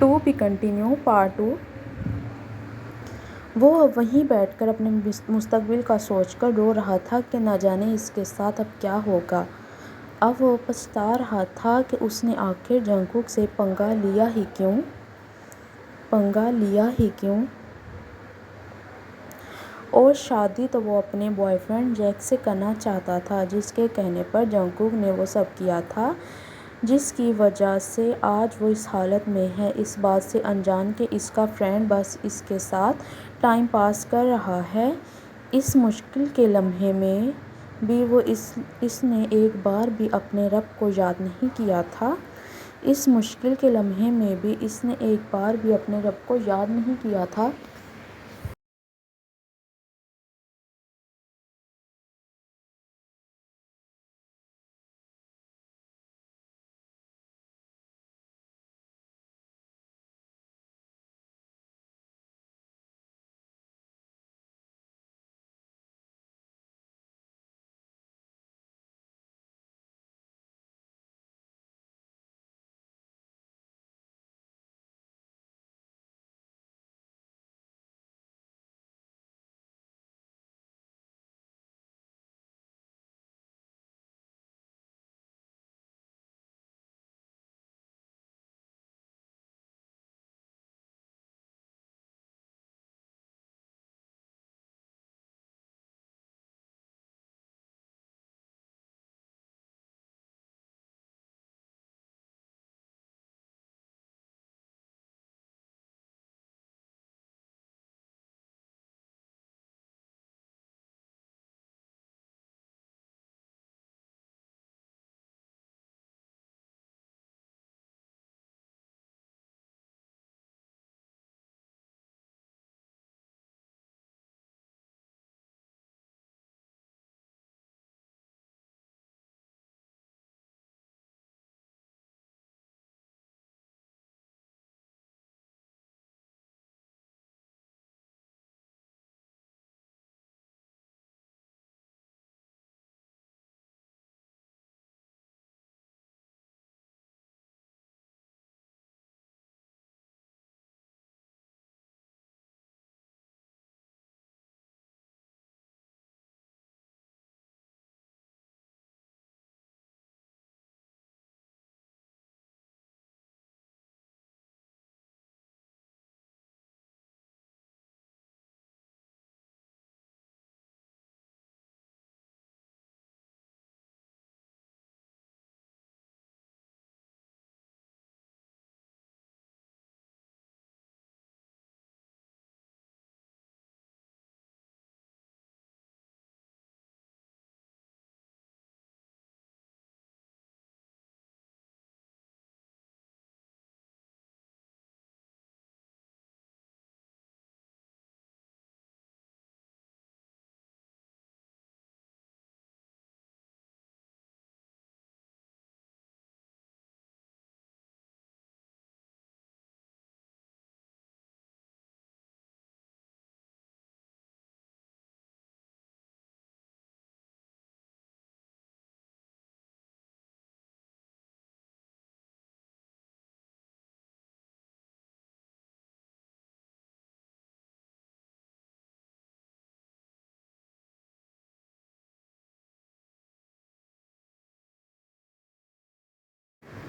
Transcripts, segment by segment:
To be continue part 2। वो अब वहीं बैठकर अपने मुस्तकबिल का सोचकर रो रहा था कि न जाने इसके साथ अब क्या होगा। अब वो पछता रहा था कि उसने आखिर जंगकुक से पंगा लिया ही क्यों। और शादी तो वो अपने बॉयफ्रेंड जैक से करना चाहता था, जिसके कहने पर जंगकुक ने वो सब किया था जिसकी वजह से आज वो इस हालत में है, इस बात से अनजान कि इसका फ्रेंड बस इसके साथ टाइम पास कर रहा है। इस मुश्किल के लम्हे में भी वो इसने एक बार भी अपने रब को याद नहीं किया था। इस मुश्किल के लम्हे में भी इसने एक बार भी अपने रब को याद नहीं किया था।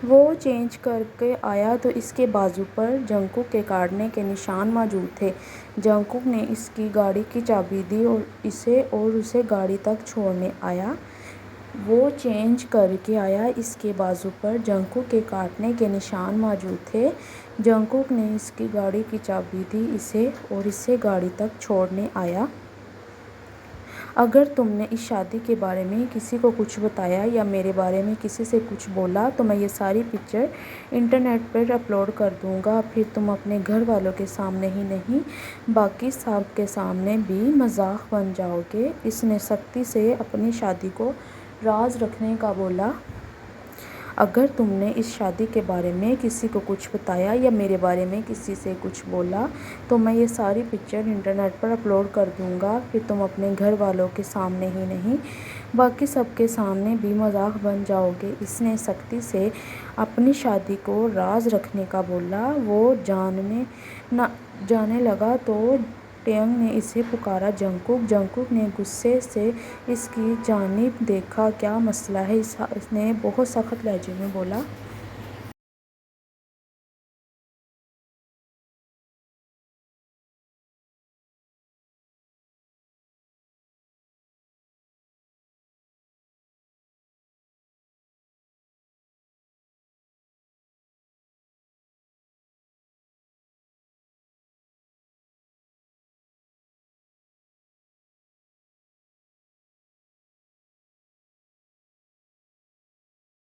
वो चेंज करके आया तो इसके बाजू पर जंगकुक के काटने के निशान मौजूद थे। जंगकुक ने इसकी गाड़ी की चाबी दी और उसे गाड़ी तक छोड़ने आया। वो चेंज करके आया, इसके बाजू पर जंगकुक के काटने के निशान मौजूद थे। जंगकुक ने इसकी गाड़ी की चाबी दी इसे गाड़ी तक छोड़ने आया। अगर तुमने इस शादी के बारे में किसी को कुछ बताया या मेरे बारे में किसी से कुछ बोला तो मैं ये सारी पिक्चर इंटरनेट पर अपलोड कर दूँगा। फिर तुम अपने घर वालों के सामने ही नहीं, बाकी सब के सामने भी मजाक बन जाओगे। इसने सख्ती से अपनी शादी को राज रखने का बोला। अगर तुमने इस शादी के बारे में किसी को कुछ बताया या मेरे बारे में किसी से कुछ बोला तो मैं ये सारी पिक्चर इंटरनेट पर अपलोड कर दूँगा। फिर तुम अपने घर वालों के सामने ही नहीं, बाकी सबके सामने भी मजाक बन जाओगे। इसने सख्ती से अपनी शादी को राज रखने का बोला। वो जाने लगा तो टेंग ने इसे पुकारा, जंगकुक। जंगकुक ने गुस्से से इसकी जानिब देखा। क्या मसला है? इसने बहुत सख्त लहजे में बोला।